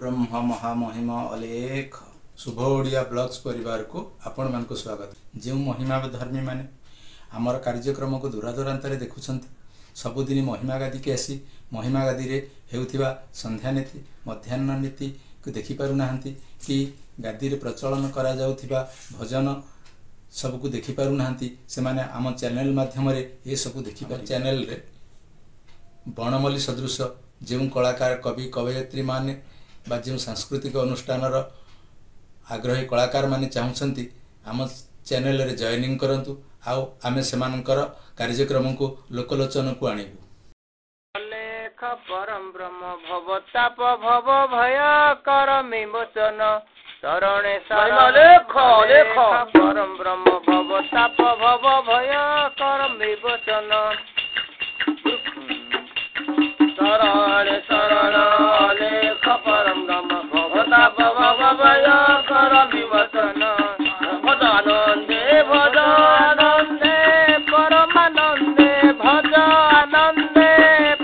ब्रह्म महामहिम अलेख शुभ ओडिया ब्लॉग्स परिवार को आपण मान को स्वागत। जो महिमा धर्मी माने आमर कार्यक्रम को दूरादूरांत देखुं सबुदिन महिमा गादी के आसी महिमा गादी रे हेउथिबा संध्या नीति मध्याह्न नीति को देखि पारु नाहंती कि गादी रे प्रचलन करा जाउथिबा भजन सबको देखि पारु नाहंती से माने आम चैनल माध्यम रे ये सब देखि पार। चैनल रे बनमल्ली सदृश जो कलाकार कवि कवयित्री माने बा जो सांस्कृतिक अनुष्ठान आग्रही कलाकार माने चाहूँगी आम चैनल रे जॉइनिंग करंतु आउ आमे सेमानकर कार्यक्रम को लोकलोचन को आनिबु। लेख परम ब्रह्म भवताप भव भय कर विमोचन शरणे लेख लेख परम ब्रह्म भवताप भव भय कर विमोचन शरणे शरण लेख परम ब्रह्म भवताप भव भय कर विमोचन भजानंदे भजानंदे परमानंदे भजानंदे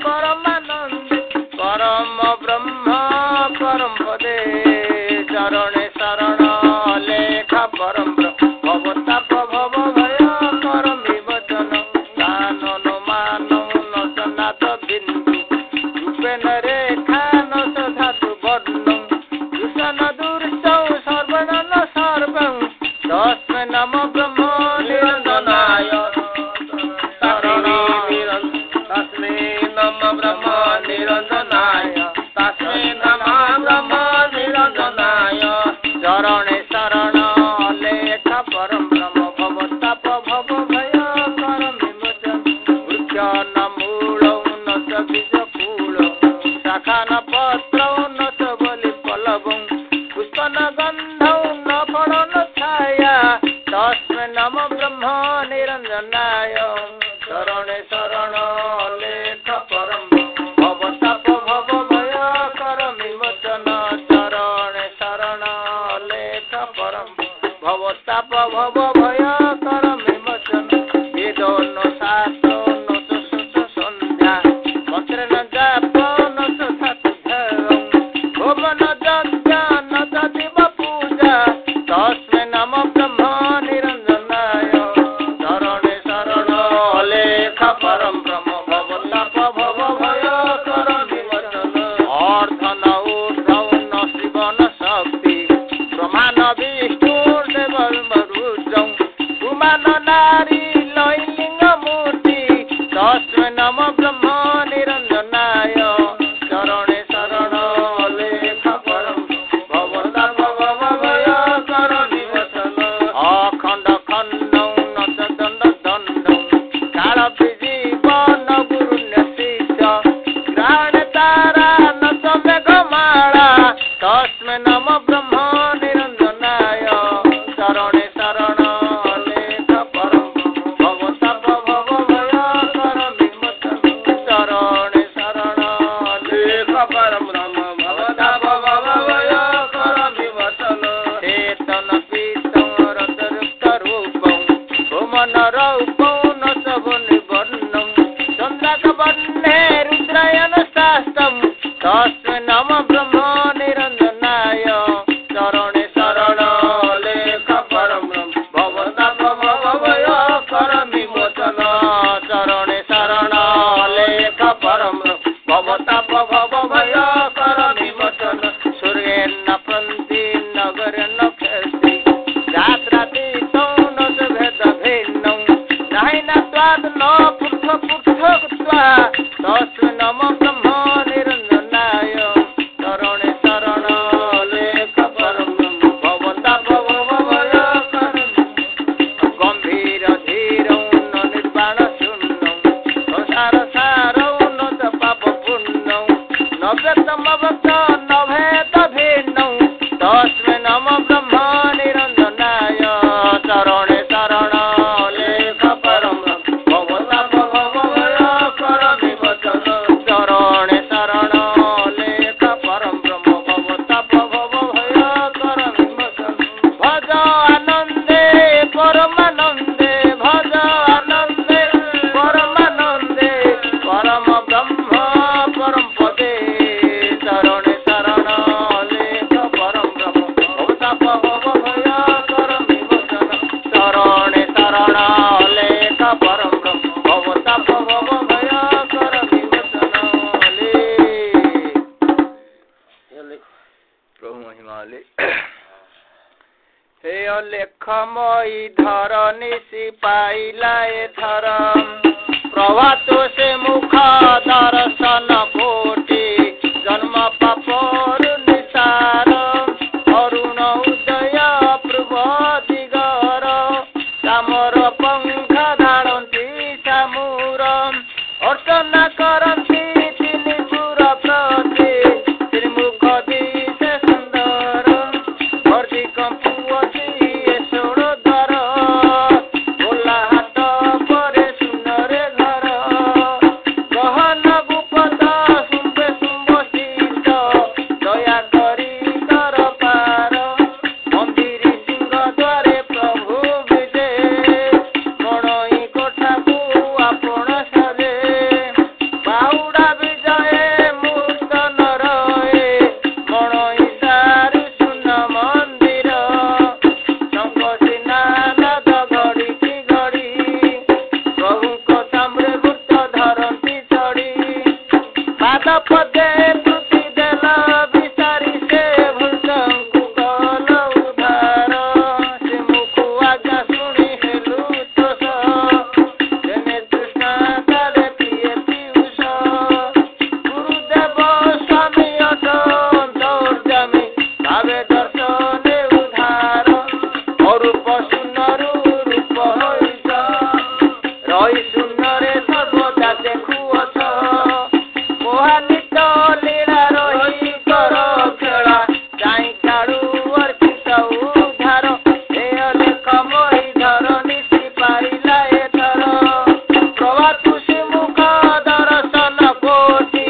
परमानंदे परम ब्रह्म परम पदे चरणे शरण लेख परम ब्रह्म भवताप भव भय कर विमोचन कानन मानव ननाद बिंदु रूपेण रेखा न धातु वर्ण दूषण दुर्चौ सर्वणन सर्वं तस्मै नमो ब्रह्म निरंजनाय तस्मै नमो ब्रह्म निरंजनाय तस्मै नमो ब्रह्म निरंजनाय चरणे शरण लेख परम ब्रह्म भवताप भव भय कर विमोचन वृक्ष न मूलौ न च बीज फूलौ शाखा न पत्रौ न च बलि फलवं पुष्प न गन्धौ न फल न छाया तस्मै नमो ब्रह्म निरंजनाय शरणे शरण लेख परम भवताप भव भय कर विमोचन चरणे शरण लेख परम भवताप भव भय कर विमोचन वेद न शास्त्र न च संध्या मंत्र न जाप न च साधुधर्म होम न यज्ञ न च दिव पूजा तस्मै नमो ब्रह्म निरंजनाय शरणे शरण लेख परम ब्रह्म भवताप भव भय कर विमोचन अर्थ न ऊर्ध्व न शिव न शक्ति ब्रह्मांड विष्णु देव रुद्रौ उमान नारी लैलिंग मूर्ति तस्मै नमो ब्रह्म निरंजनाय शरणे शरण लेख परम भवताप प्रभु महिमाले हे लेखमयी धरनिशि पाइला एथर प्रभात से मुख दर्शन कोटि जन्म पापर निसार अरुण उदय पूर्व दिगर सामर पंख धारती सामूर अर्चना करती त्रिपुर प्रति त्रिमुख दिशे सुंदर भर्ती कंपुअती यशोर द्वार बोला हाथ परे सुंदर घर गहन गुपत शुंभे शुंभ शीत दया करी दर पार मंदिर सिंह द्वारे प्रभु विजे मणई कोठा को आपण सजे बाउडा विजय मूर्त नरए मणई सारु सुन मंदिर शंख सिना नाद घड़ी की घड़ी प्रभु को साम्रे गुप्त धरती चढ़ी पाद पदे तुति देल विचारी से भूतंकु कल उधार से मुख आज्ञा शुणी हेलु तोष तेने तृष्णा काले प्रिय पीयूष गुरुदेव स्वामी अटोर्जामी भावे दर्शने उधार अरूप सुनरु रूप होइछ रही सुनरे सर्वदा देखुअछ मोहान्वित लीला रही कर खेला जाई काळू अर्पित उधार हे लेखमयी धरनिशि पाइला एथर प्रभातु से मुख दर्शन कोटि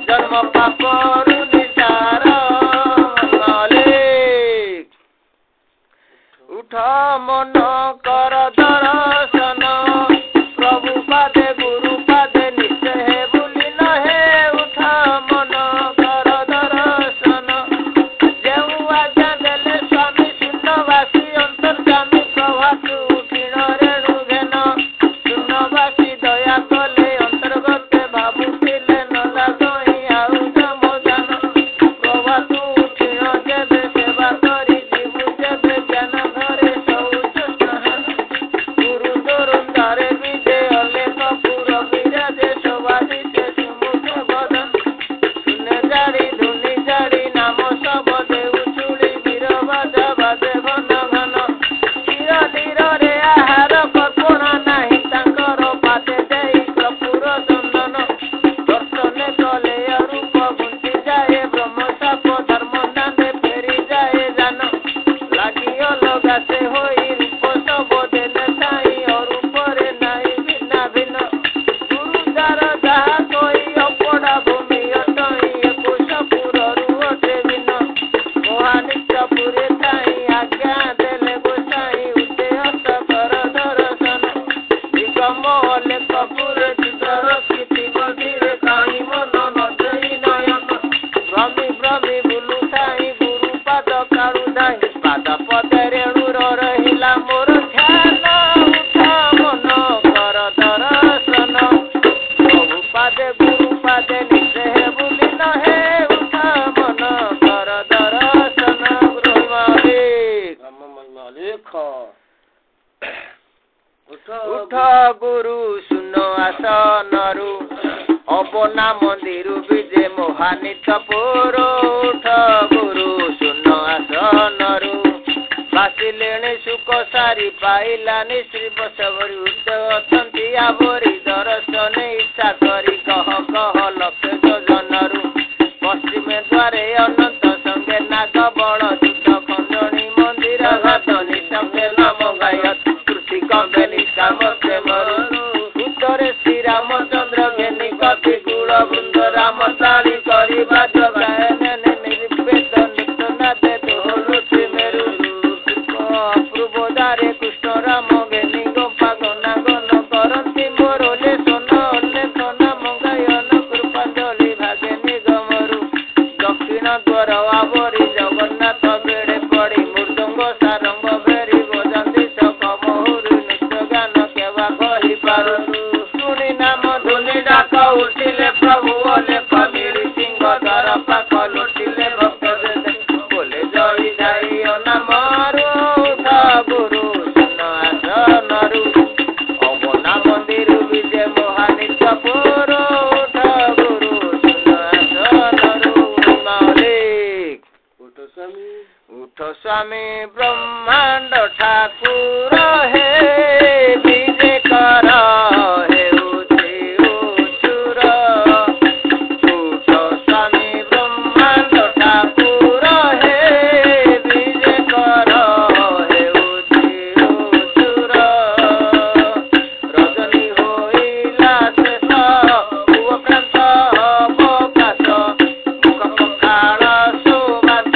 जन्म पापरु निसार उठ मन कर दर्शन प्रभु पादे गुरु पादे निश्चय भूली न हे उठ मन कर दर्शन जेऊ आज्ञा देले स्वामी शून्यवासी अंतर्जामी प्रभातु क्षीण रेणु घेन शून्यवासी दया कले अंतर्गते भाबुथिले न लागई आउ जमजान प्रभातु क्षीण जेबे सेवा करी जीवु जेबे ज्ञान घरे शौच स्नान गुरु तरुणारे विजय लेख पुर विराजे शोभादी से सुमुख बदन शून्य जाड़ी धुनि जाड़ी नाम सब देउ चूड़ी वीर बाजा बाजे घन घन क्षीर नीर रे आहार कल्पना नाही तांकर पादे देई कपूर चंदन दर्शने कले रूप गुंची जाए ब्रह्म साप धर्म दाने फेरी जाए जान लागी अलगा से होई रूप सब देने ताई अरूपरे नाही भिन्न भिन्न गुरु द्वार जहा कोई अपड़ा भूमि अटई एकुश पुररु अटे भिन्न मोहानित्य पुरे ताई आज्ञा देले गोसाई उदे हस्त कर दर्शन निगम लेख पुरे चित्र स्थिति गंभीरे काई मन नजई नयन भ्रमी भ्रमी बुलु थाई गुरु पाद काळु धाई पाद पदे रेणुर रहिला मोर ध्यान उठ मन कर दर्शन प्रभु पादे गुरु पादे निश्चय भूली न हे उठ मन कर दर्शन लेख उठ गुरु सुन आसनरु अबना मंदिरु विजे मोहानित पुर उठ गुरु सुन आसनरु बासिलेणे सुख सारी पाइलानि श्री बसवरी उच्च अछंती आवरी दर्शन इच्छा करी कह कह लक्ष योजनरु पश्चिमे द्वारे अनंत संगे नाग बल युद्ध खंजनी मंदिर घातनी संगे नाम गायत कृषि कंबे निष्काम प्रेमरु उत्तरे श्री रामचंद्र घेनी कपि गुण वृंद राम ताली करी बाज गायने निर्वेद नित्य नादे दोहलुति मेरु अपूर्व दारे कृष्ण राम घेनी गोपा गना गन करंती मोर लेसन लेखन मंगायन कृपांजलि भागे निगमरु दक्षिण द्वार आवरी जगन्नाथ बेड़े पड़ी मृदंग सारंग भेरी बजाती सक महुरी नृत्य गान केवा कही पारु शुणी नाम धुनि डाक उठिले प्रभु लेख मिली सिंह द्वार पाख लुटिले भक्त उठ स्वामी ब्रह्मांड ठाकुर हे विजय कर हे उदय उचुर उठ स्वामी ब्रह्मांड ठाकुर हे विजय कर हे उदय उचुर रजनी होइला शेष भुवक्रांत अवकाश मुख पखाळ सुबास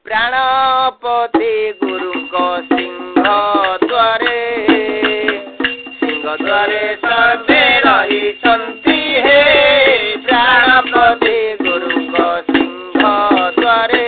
प्राणपति गुरुଙ୍କ सिंह द्वारे सर्वे रहिଛନ୍ତି हे प्राणपति गुरुଙ୍କ सिंह द्वारे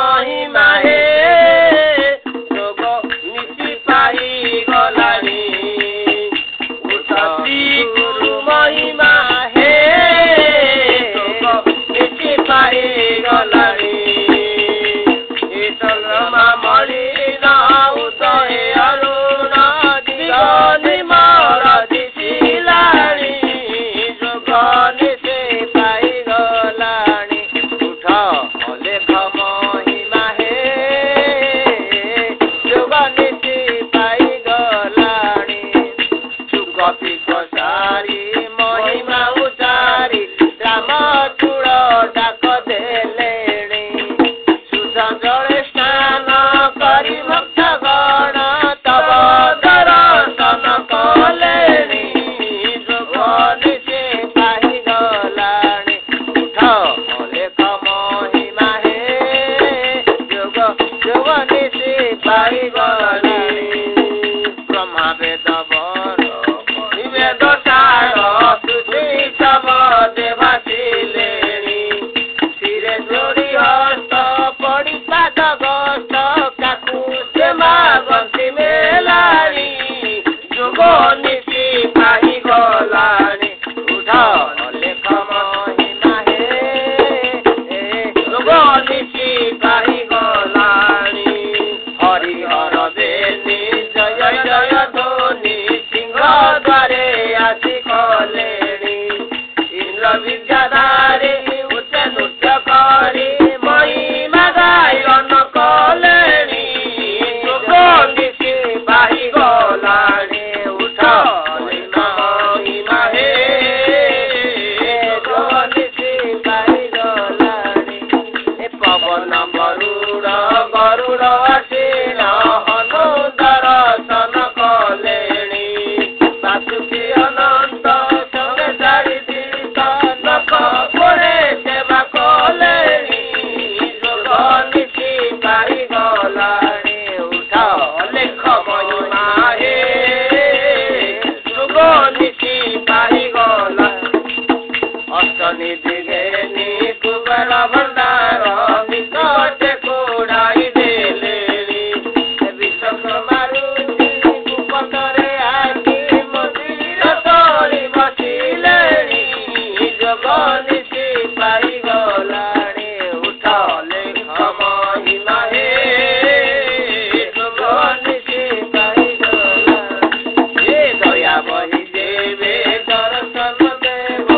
ମହିମା ହେ ଗରୁଡ଼ ଆସିଲା ହନୁ ଦର୍ଶନ କଲେଣି ବାସୁକି ଅନନ୍ତ ସଙ୍ଗେ ଚାରି ଦିନ ନକ ପରେ ସେବା କଲେଣି ଯୋଗ ନିଶି ପାଇଗଲାଣି ଉଠ ଲେଖ ମହିମା ହେ ଯୋଗ ନିଶି ପାଇଗଲା ଅଷ୍ଟନିଧି ଘେନି କୁବେର ଭଣ୍ଡାର ବିକଟେ କୋଡ଼ାଇ ଦେଲେଣି ବିଶ୍ୱ ମାରୁତି କୁପତରେ ଆଖି ମନ୍ଦିର ତଳି ବସିଲେଣି ଯୋଗ ନିଶି ପାଇଗଲାଣି ଉଠ ଲେଖ ମହିମା ହେ ଯୋଗ ନିଶି ପାଇଗଲା ହେ ଦୟା ବହି ଦେବେ ଦର୍ଶନ ଦେବ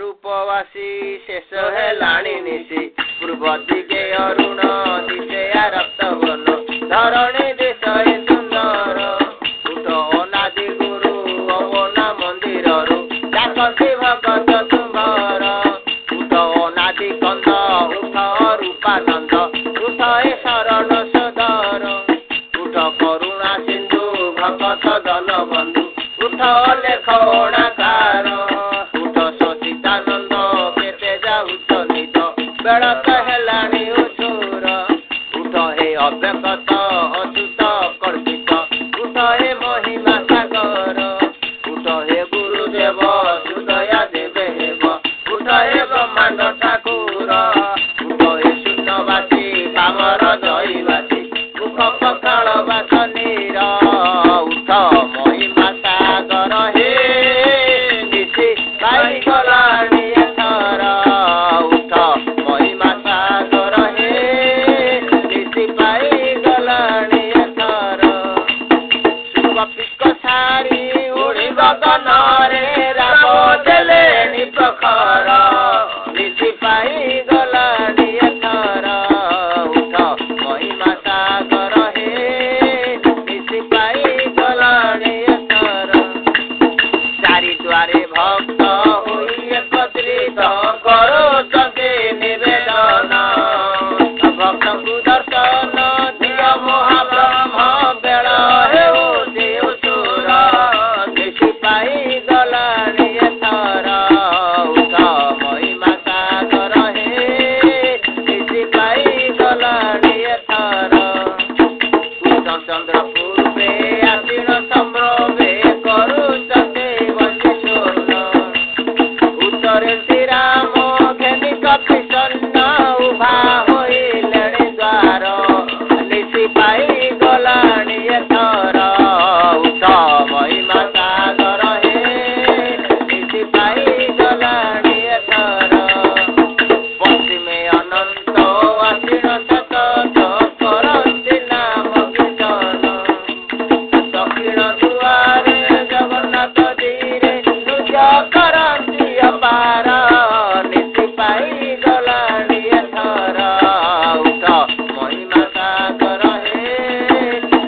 ରୂପବାସୀ ଶେଷ ହେଲାଣି ନିଶି ପୂର୍ବ ଦିଗେ ଅରୁଣ ଦିଶେ ରକ୍ତବନ ଧରଣୀ ଦେଶ ଏ ସୁନ୍ଦର ଉଠ ଅନାଦି ଗୁରୁ ଅବନା ମନ୍ଦିରରୁ ଡାକନ୍ତି ଭଗତ ତୁମ୍ଭର ଉଠ ଅନାଦି କନ୍ଦ ଉଠ ରୂପାନନ୍ଦ ଉଠ ଏ ଶରଣ ସଦର ଉଠ କରୁଣା ସିନ୍ଧୁ ଭଗତ ଦନ ବନ୍ଧୁ ଉଠ ଲେଖ ଅଣାକାର ବେଳତ ହେଲାଣି ଉଛୁର ଉଠ ହେ ଅବ୍ୟକତ ଅଚ୍ୟୁତ କର୍ତ୍ତିକ ଉଠ ହେ ମହିମା ସାଗର ଉଠ ହେ ଗୁରୁଦେବ ସୁଦୟା ଦେବେ ହେବ ଉଠ ହେ ବ୍ରହ୍ମାଣ୍ଡ ଠାକୁର ଉଠ ହେ ଶୂନ୍ୟବାସୀ କାମର ଜୟବାସୀ ମୁଖ ପଖାଳ ବାସନୀର ଉଠ ମହିମା ସାଗର ହେ ନିଶି ପାଇଗଲାଣି ଏଥର ଗଗନରେ ରାମ ଦେଲେଣି ପ୍ରଖର ନିଶି ପାଇଗଲାଣି ଏଥର ଉଠ ମହିମା ସାଗର ହେ ନିଶି ପାଇଗଲାଣି ଏଥର ଚାରି ଦ୍ୱାରେ ଭକ୍ତ ହୋଇ ଏକତ୍ରିତ କରୁଛନ୍ତି ନିବେଦନ ଭକ୍ତଙ୍କୁ ଦର୍ଶନ ଦିଅ ମହାବ୍ରହ୍ମ ବେଳ ହେଉଛି ଉତ୍ତର ପାଇଗଲାଣି ଏଥର ଉଠ ମହିମା ସାଗର ହେ ନିଶି ପାଇଗଲାଣି ଏଥର କୃଷ୍ଣ ଚନ୍ଦ୍ର ପୂର୍ବେ ଆସୀନ ସମ୍ଭ୍ରମେ କରୁଛନ୍ତି ବନ୍ଦୀ ସ୍ୱର୍ଣ୍ଣ ଉତ୍ତରେ ଶ୍ରୀରାମ ଘେନି କପିସନ୍ନ ଉଭା ହୋଇଲେଣି ଦ୍ୱାର ନିଶି ପାଇଗଲାଣି ଏଥର ଉଠ ମହିମା ସାଗର ପାଇଗଲାଣି ଏଥର ପଶ୍ଚିମେ ଅନନ୍ତ ଆସୀନ ସତତ କରନ୍ତି ନାମ କୀର୍ତ୍ତନ ଦକ୍ଷିଣ ଦୁଆରେ ଜଗନ୍ନାଥ ଧୀରେ ପୂଜା କରନ୍ତି ଅପାର ନିଶି ପାଇଗଲାଣି ଏଥର ଉଠ ମହିମା ସାଗର ହେ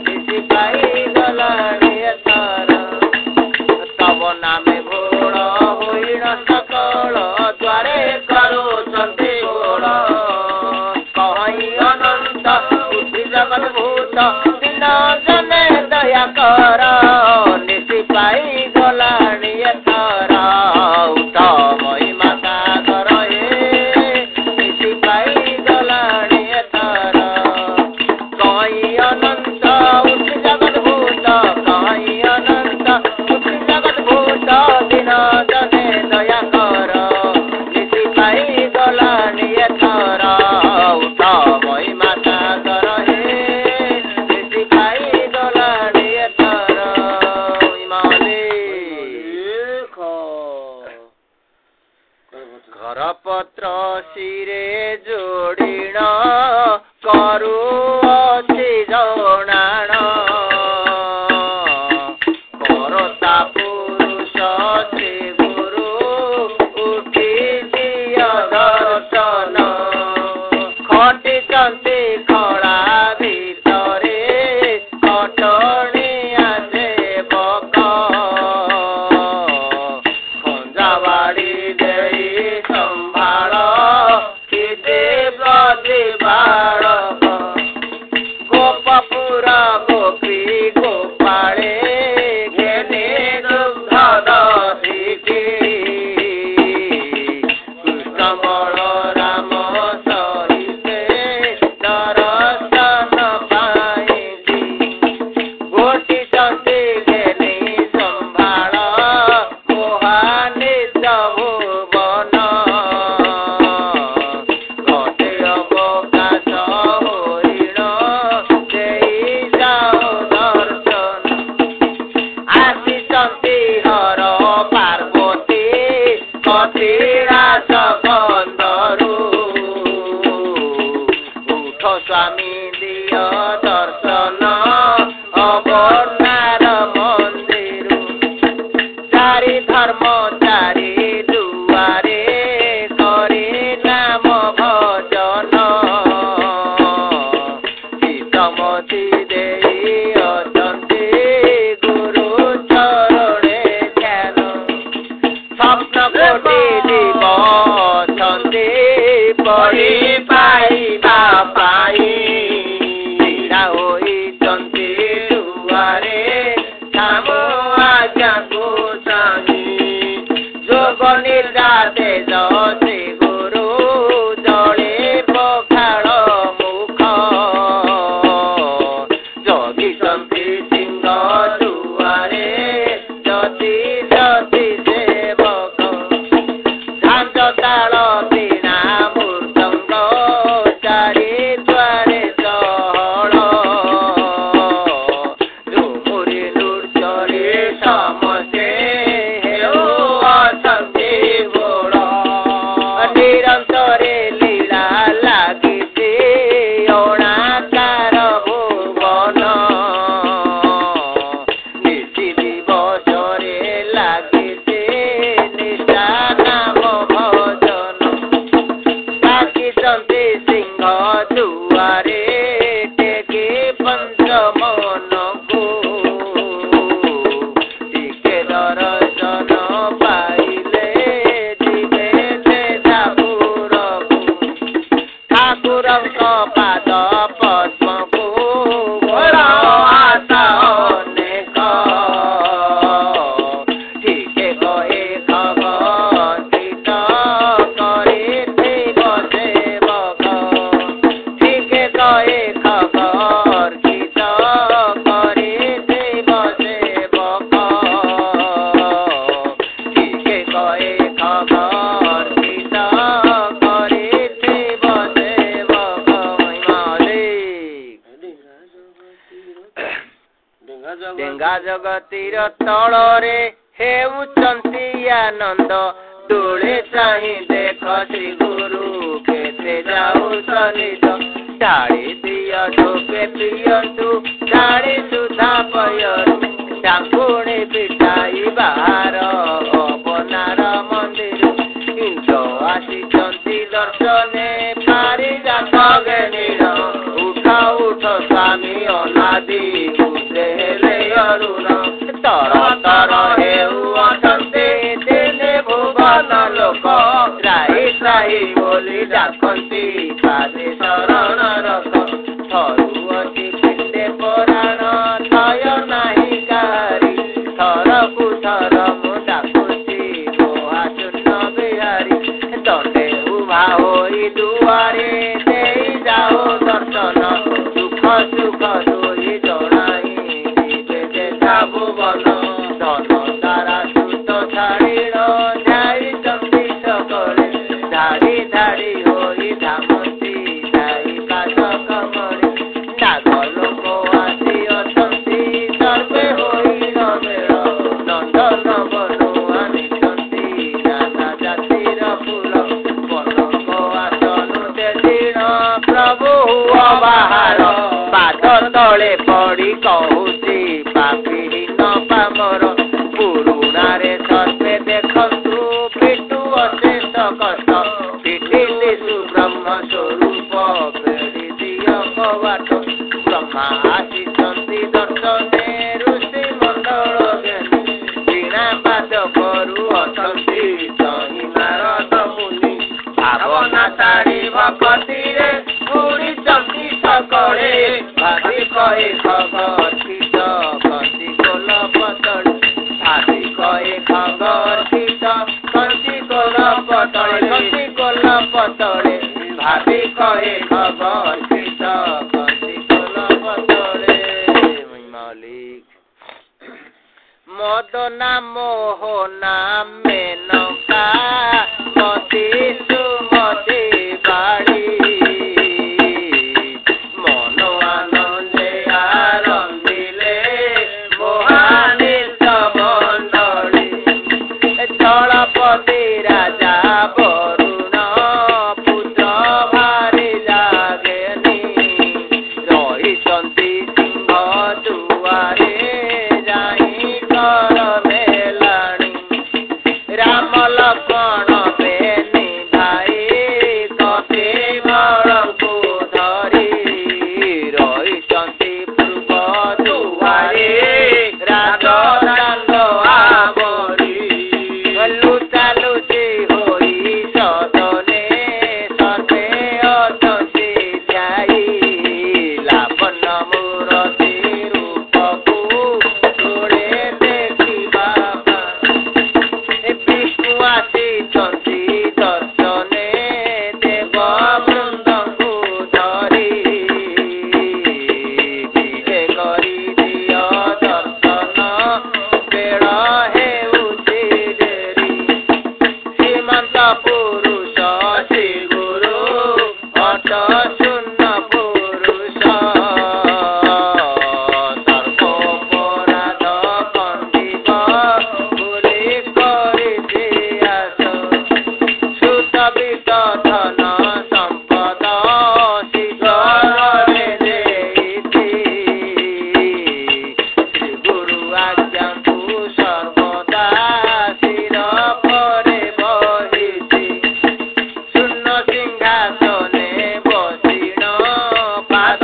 ନିଶି ପାଇଗଲାଣି ଏଥର ତବ ନାମେ ସକଳ ଦ୍ୱାରେ କରୁଛନ୍ତି ଗୋଳ କହି ଅନନ୍ତ ବୁଦ୍ଧି ଜଗତ ଭୂତ ଦିନ ଜନେ ଦୟା କର ନିଶି ପାଇଗଲାଣି ଏଥର ଉଠ ମହିମା ସାଗର ହେ ନିଶି ପାଇଗଲାଣି ଏଥର କହି ଅନନ୍ତ ବୁଦ୍ଧି ଜଗତ ଭୂତ କହି ଅନନ୍ତ ବୁଦ୍ଧି ଜଗତ ଭୂତ ଦିନ ଜନେ ଦୟା କର ନିଶି ପାଇଗଲାଣି ଏଥର ଉଠ ମହିମା ସାଗର ହେ ନିଶି ପାଇଗଲାଣି ଏଥର ଗୋପୀ ଗୋପାଳେ ଘେନି ଦୁଗ୍ଧ ଦଧିକି କୃଷ୍ଣ ବଳରାମ ସହିତେ ଦର୍ଶନ ପାଇକି ଗୋଟିଛନ୍ତି ଘେନି ସମ୍ଭାଳ ମୋହାନିତ ଭୁବନ ଘଟେ ଅବକାଶ ହରିଣ ଦେଇ ଯାଉ ଦର୍ଶନ ଆସିଛନ୍ତି ହର ପାର୍ବତୀ କପିଳାସ ବନ୍ଦରୁ ଉଠ ସ୍ୱାମୀ ଦିଅ ଦର୍ଶନ ଅବର୍ଣ୍ଣାର ମନ୍ଦିର ଚାରି ଧର୍ମ ଚାରି ଦୁଆରେ କରି ନାମ ଭଜନ ଚିତ୍ତମତି ଦେଇ ଅଛନ୍ତି ଗୁରୁ ଚରଣେ ଧ୍ୟାନ ସ୍ୱପ୍ନ କୋଟି ଜୀବ ଅଛନ୍ତି ପରି ପାଇବା ପାଇଁ ଛିଡ଼ା ହୋଇଛନ୍ତି ଦୁଆରେ ଧାମ ଆଜ୍ଞାକୁ ଚାହିଁ ଯୋଗ ନିଦ୍ରା ତେଜ ଶ୍ରୀ ଗୁରୁ ଜଳେ ପଖାଳ ମୁଖ ଜଗିଛନ୍ତି ସିଂହ ଦୁଆରେ ଯତି ଯତି ସେବକ ଝାଞ୍ଜ ତାଳ ବୀଣା ମୃଦଙ୍ଗ ଚାରି ଦ୍ୱାରେ ଚହଳ ଝୁମୁରି ନୃତ୍ୟରେ ସମସ୍ତେ ହେଉ ଅଛନ୍ତି ବୋଳ ନିରନ୍ତରେ ଲୀଳା ଲାଗିଛି ଅଣାକାର ଭୁବନ ନିଶି ଦିବସରେ ଲାଗିଛି ନିଶା ନାମ ଭଜନ ଡାକିଛନ୍ତି ସିଂହ ଦୁଆରେ ଟେକି ପଞ୍ଚମନକୁ ଟିକେ ଦର୍ଶନ ପାଇଲେ ଯିବେ ସେଠାପୁରକୁ ଠାକୁରଙ୍କ ପାଦ ପଦ୍ମକୁ ବଡ଼ ଆଶା ଅନେକ ଠିକେ କହେ ଖବରିତ କରିଥିବ ସେବକ ଠିକେ କହେ ଖବରିତ କରିଥିବ ସେବକ ଠିକେ କହେ ଖବରିତ କରିଥିବ ସେବକ ମହିମାଳି ଡେଙ୍ଗା ଜଗତିର ତଳରେ ହେଉଛନ୍ତି ଆନନ୍ଦ ଦୋଳେ ଚାହିଁ ଦେଖ ଶ୍ରୀ ଗୁରୁ କେତେ ଯାଉଛନ୍ତି ଢାଳି ଦିଅ ଢୋକେ ପିଅନ୍ତୁ ଢାଳି ସୁଧା ପୟରୁ ଟାଙ୍କୁଣି ପିଠାଇ ବାହାର ଅବନାର ମନ୍ଦିର ଇନ୍ଦ୍ର ଆସିଛନ୍ତି ଦର୍ଶନେ ପାରିଜାତ ଘେନିର ଉଠ ଉଠ ସ୍ୱାମୀ ଅନାଦି ଉଠେ ହେଲେ ଅରୁଣ ତର ତର ହେଉ ଅଛନ୍ତି ଦିନେ ଭୁବନ ଲୋକ ତ୍ରାହି ତ୍ରାହି ବୋଲି ଡାକନ୍ତି ପାଦେ ଶରଣ ରଖ ଥରୁଅଛି ପିଣ୍ଡେ ପରାଣ ଥୟ ନାହିଁ କାହାରି ଥରକୁ ଥର ମୁଁ ଡାକୁଛି ମହାଶୂନ୍ୟ ବିହାରୀ ଦଣ୍ଡେ ଉଭା ହୋଇ ଦୁଆରେ ଦେଇ ଯାଉ ଦର୍ଶନ ସୁଖ ସୁଖ ଦୁଇ ଜଣାଇ ଯିବେ ଯେଝା ଭୁବନ ଧନ ତାରା ସୁତ ଛାଡ଼ିଣ ଯାଇଛନ୍ତି সকলে ଧାଡ଼ି ଧାଡ଼ି ହୋଇ ଧାମନ୍ତି ଯାଇ ପାଦ କମଳେ ନାଗ ଲୋକ ଆସି ଅଛନ୍ତି ସର୍ବେ ହୋଇଣ ମେଳ ନନ୍ଦନ ବନୁ ଆଣିଛନ୍ତି ନାନା ଜାତିର ଫୁଲ କନକ ଆସନୁ ତେଜିଣ ପ୍ରଭୁ ହୁଅ ବାହାର ପାଦ ତଳେ ପଡ଼ି କହୁଛି ପାପୀହୀନ ପାମର ପୁରୁଣାରେ ସର୍ବେ ଦେଖନ୍ତୁ ପିଟୁ ଅଶେଷ କଷ୍ଟ ପିଟିଲି ସୁବ୍ରହ୍ମ ସ୍ୱରୂପ ଫେରି ଦିଅ କବାଟ ବ୍ରହ୍ମା ଆସିଛନ୍ତି ଦର୍ଶନେ ଋଷି ମଣ୍ଡଳ ଜ୍ଞାନୀ ବୀଣା ପାଦ କରୁ ଅଛନ୍ତି ତହିଁ ନାରଦ ମୁନି ଭାବନା ତାରି ଭକତିରେ ବୁଡ଼ିଛନ୍ତି সকলে ଭାବି କହେ মদনা মোহনা মেনকা মতি সুমতি বাড়ি মন আনন্দে আরম্ভিলে মহানিত মণ্ডলী স্থলপতি রাজা বরুণ পুତ୍ର ভাରି ଜାଗେନି ରହିଛନ୍ତି ସିଂହ ଦୁଆରେ ଯାଇ କର ମେଲାଣି ରାମ ଲକ୍ଷ୍ମଣ ବେନି ଭାଇ କପି ବଳଙ୍କୁ ଧରି ରହିଛନ୍ତି ପୂର୍ବ ଦୁଆରେ ରାଜ ଦାଣ୍ଡ ଆବରି ଲୁଚା ଲୁଚି ହୋଇ ସଦନେ ସର୍ବେ ଅଛନ୍ତି ଧ୍ୟାଇ ଲାବଣ୍ୟ ମୂରତି ରୂପକୁ ତୋଳେ ଦେଖିବା ବିଷ୍ଣୁ ଆସିଛନ୍ତି ଦର୍ଶନେ ଦେବ ବୃନ୍ଦଙ୍କୁ ଧରି ବିଜେ କରି ଦିଅ ଦର୍ଶନ ବେଳ ହେଉଛି ଡେରି ଶ୍ରୀମନ୍ତ ପୁରୁଷ ଶ୍ରୀ ଗୁରୁ ଅଟ ଶୂନ୍ୟ ପୁରୁଷ ସର୍ବପରାଧ ଖଣ୍ଡିବ ଭୁଲି କରିଛି ଆସ ସୁତ ବିତ ଧନ ସମ୍ପଦ ଶୀଘ୍ରରେ ଦେଇଛି ଶ୍ରୀ ଗୁରୁ ଆଜ୍ଞାକୁ ସର୍ବଦା ଶିର ପରେ ବହିଛି ଶୂନ୍ୟ ସିଂହାସନେ ବସିଣ ପାଦ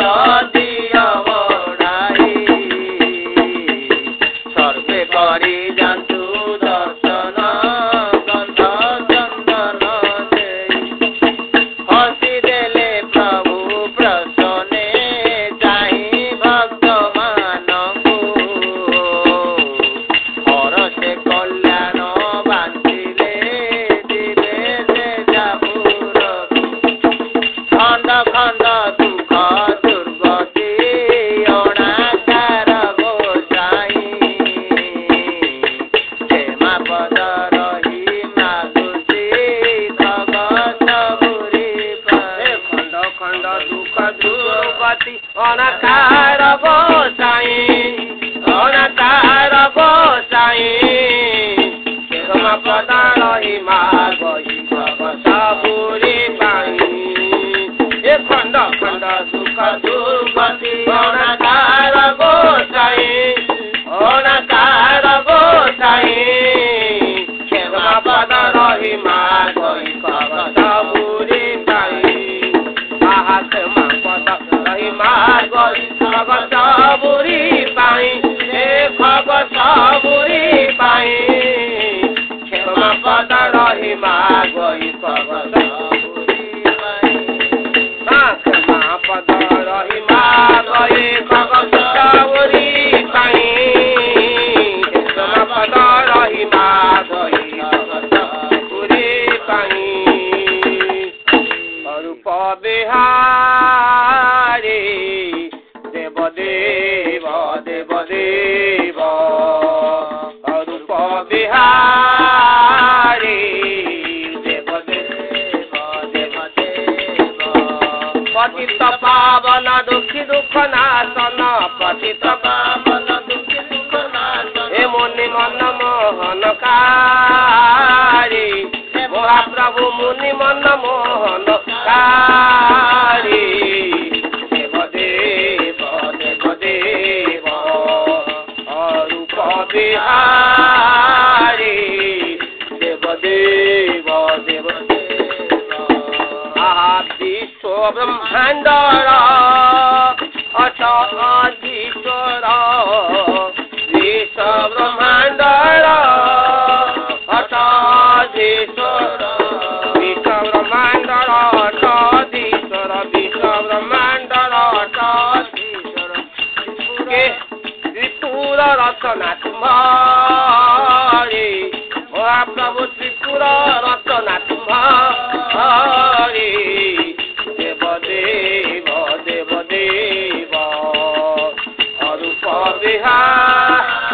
ଦିଅ ବଢ଼ାଇ ସର୍ବେ କରି ଯାନ୍ତୁ ଦର୍ଶନ ଗନ୍ଧ ଚନ୍ଦନ ଦେଇ ହସି ଦେଲେ ପ୍ରଭୁ ପ୍ରସନ୍ନେ ଚାହିଁ ଭକ୍ତମାନଙ୍କୁ ହରଷେ କଲ୍ୟାଣ ବାଞ୍ଚିଲେ ଯିବେ ସେ ଯାପୁରକୁ ଖଣ୍ଡ ଖଣ୍ଡ ଦୁଃଖ ଦୁର୍ଗତି ଅଣାକାର ଗୋସାଇଁ କ୍ଷମା ପଦ ରହି ମାଗୁଛି ଭଗ ସବୁରି ପାଇ ଖଣ୍ଡ ଖଣ୍ଡ ଦୁଃଖ ଦୁର୍ଗତି ଅଣାକାର ଗୋସାଇଁ ଅଣାକାର ଗୋସାଇଁ କ୍ଷମା ପଦ ରହି ମାଗଇ ଭଗ ସବୁରି ପାଇ ଏ ଖଣ୍ଡ ଖଣ୍ଡ ଦୁଃଖ ଦୁର୍ଗତି ଅଣାକାର ଗୋସାଇଁ ଅଣାକାର ଗୋସାଇଁ କ୍ଷମା ପଦ ରହି ମାଗଇ ଭଗ ସବୁରି ପାଇ ଆହା କ୍ଷମା ପଦ ରହି ମାଗଇ ଭଗ ସବୁରି ପାଇ ଏ ଭଗ ସବୁରି ପାଇ କ୍ଷମା ପଦ ରହି ମାଗଇ ଭଗ ସବୁରି ପାଇ କ୍ଷମା ପଦ ରହି ମାଗଇ ଭଗ ସବୁରି ପାଇ କ୍ଷମା ପଦ ରହି ମାଗଇ ଭଗ ସବୁରି ପାଇ ଅରୂପ ବିହାରୀ ଦେବ ଦେବ ଦେବ ଦେବ ଅରୂପ ବିହାରୀ ଦେବ ଦେବ ଦେବ ଦେବ ପତିତ ପାବନ ଦୁଃଖୀ ଦୁଃଖ ନାଶନ ପତିତ ପାବନ ଦୁଃଖୀ ଦୁଃଖ ନାଶନ ଏ ମୁନି ମନ ମୋହନକାରୀ ମହାପ୍ରଭୁ ମୁନି ମନ ମୋହନକାରୀ ଦେବ ଦେବ ଦେବ ଦେବ ଅରୂପ ବିହାରୀ ଦେବ ଦେବ ଦେବ ଦେବ ଆହା ବିଶ୍ୱ ବ୍ରହ୍ମାଣ୍ଡର ଅଟ ଅଧୀଶ୍ୱର ବିଶ୍ୱ ବ୍ରହ୍ମାଣ୍ଡର ଅଟ ଅଧୀଶ୍ୱର ବିଶ୍ୱ ବ୍ରହ୍ମାଣ୍ଡର ଅଟ ଅଧୀଶ୍ୱର ବିଶ୍ୱ ବ୍ରହ୍ମାଣ୍ଡର ଅଟ ଅଧୀଶ୍ୱର ତ୍ରିପୁର ରଚନା ତୁମ୍ଭରି ମହାପ୍ରଭୁ ତ୍ରିପୁର ରଚନା ତୁମ୍ଭରି ଦେବ ଦେବ ଦେବ ଦେବ ଅରୂପ ବିହାରୀ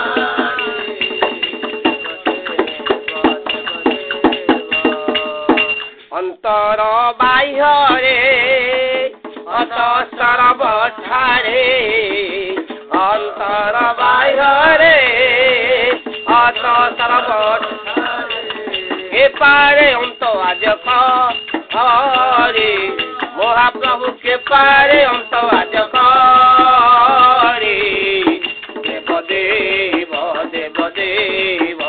ଅନ୍ତର ବାହ୍ୟରେ ଅତସ୍ତର ବଠାରେ ଅନ୍ତର ବାହ୍ୟରେ ଅତସ୍ତର ବଠାରେ ଏପାରେ ଅନ୍ତ ଆଜକ ହରେ ମହାପ୍ରଭୁ କେପାରେ ଅନ୍ତ ଆଜକ ହରେ ଦେବ ଦେବ ଦେବ ଦେବ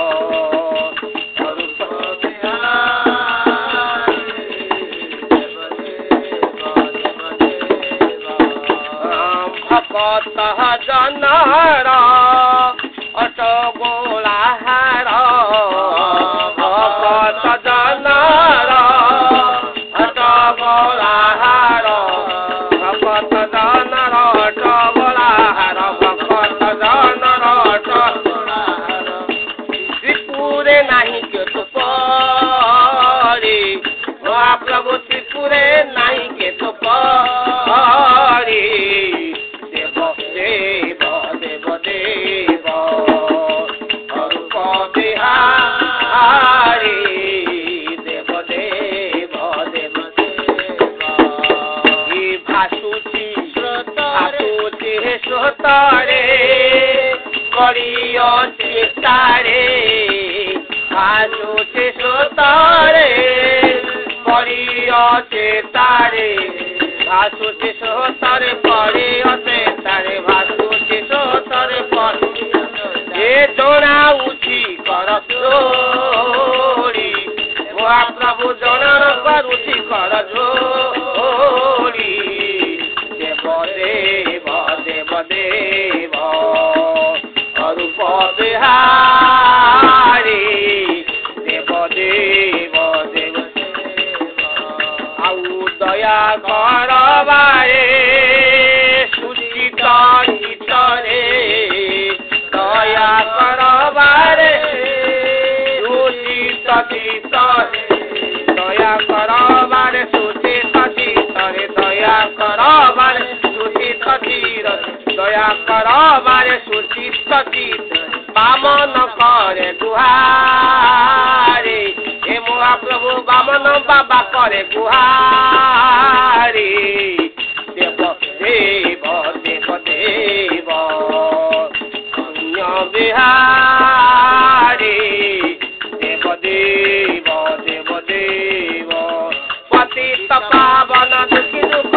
ଭକତ ଜନର ଅଟଗୋଳାହାର ଭକତ ଜନର ଅଟଗୋଳାହାର ଭକତ ଜନର ଅଟଗୋଳାହାର ଭକତ ଜନର ଅଟଗୋଳାହାର ତ୍ରିପୁରେ ନାହିଁ କେତୁ ପରି ମହାପ୍ରଭୁ ତ୍ରିପୁରେ ନାହିଁ କେତୁ ପରି ଦେବ ଦେବ ଦେବ ଦେବ ଅରୂପ ବିହାରୀ ଦେବ ଦେବ ଦେବ ଦେବ ଭାସୁଛି ଭାସୁଛି ସ୍ରୋତରେ କରିଅଛି ତାରେ ଭାସୁଛି ସ୍ରୋତରେ କରିଅଛି ତାରେ ଭାସୁଛି ସ୍ରୋତରେ କରିଅଛି ତାରେ ଭାସୁଛି ସ୍ରୋତରେ ଏ ଜଣାଉଛି କର ଯୋଡ଼ି ମହାପ୍ରଭୁ ଜଣାଣ କରୁଛି କର ଯୋଡ଼ି ଦେବ ଦେବ ଦେବ ଦେବ ଅରୂପ ବିହାରୀ ଦେବ ଦେବ ଦେବ ଆଉ ଦୟା କରବାରେ ସୁଚିତ ଚିତରେ ଦୟା କରବାରେ ସୁଚିତ ଚିତରେ ଦୟା କରବାରେ ସୁଚିତ ଚିତରେ ଦୟା କରବାରେ ସୁଚିତ ଚିର ଦୟା କରବାରେ ସୁଚିତ ଚିତରେ ବାମନ କରେ ଗୁହାରେ ଏ ମହାପ୍ରଭୁ ବାମନ ବାବା করে গুহারি দেব দেব দেব দেব পুণ্য বিহারি দেব দেব দেব দেব পতিত পাবন দুঃখী দুঃখ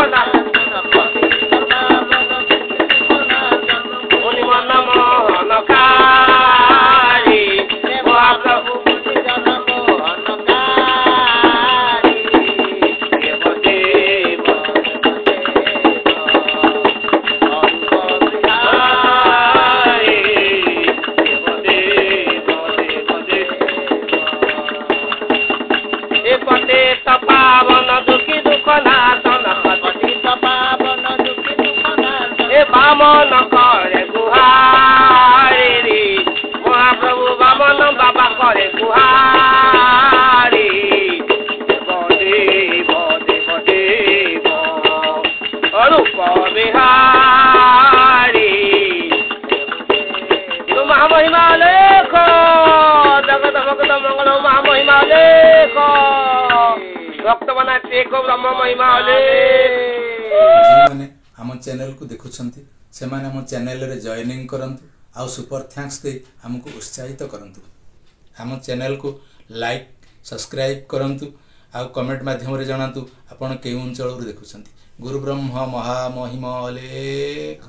মুনি মন মোহনকারী মহাপ্রভু বামন করে গুহারি মহাপ্রভু বামন বাবা করে গুহারি দেব দেব দেব দেব অরূপ বিহারি মহামহিমা লেখ জগত ভক্ত মঙ্গল মহামহিমা লেখ ভক্ত বনাতে ব্রহ্ম মহিমা ଯେଉଁମାନେ ଆମ ଚ୍ୟାନେଲକୁ ଦେଖୁଛନ୍ତି ସେମାନେ ଆମ ଚ୍ୟାନେଲରେ ଜଏନିଂ କରନ୍ତୁ ଆଉ ସୁପର ଥ୍ୟାଙ୍କ୍ସ ଦେଇ ଆମକୁ ଉତ୍ସାହିତ କରନ୍ତୁ। ଆମ ଚ୍ୟାନେଲକୁ ଲାଇକ୍ ସବସ୍କ୍ରାଇବ୍ କରନ୍ତୁ ଆଉ କମେଣ୍ଟ ମାଧ୍ୟମରେ ଜଣାନ୍ତୁ ଆପଣ କେଉଁ ଅଞ୍ଚଳରୁ ଦେଖୁଛନ୍ତି। ଗୁରୁ ବ୍ରହ୍ମ ମହାମହିମ ଲେଖ।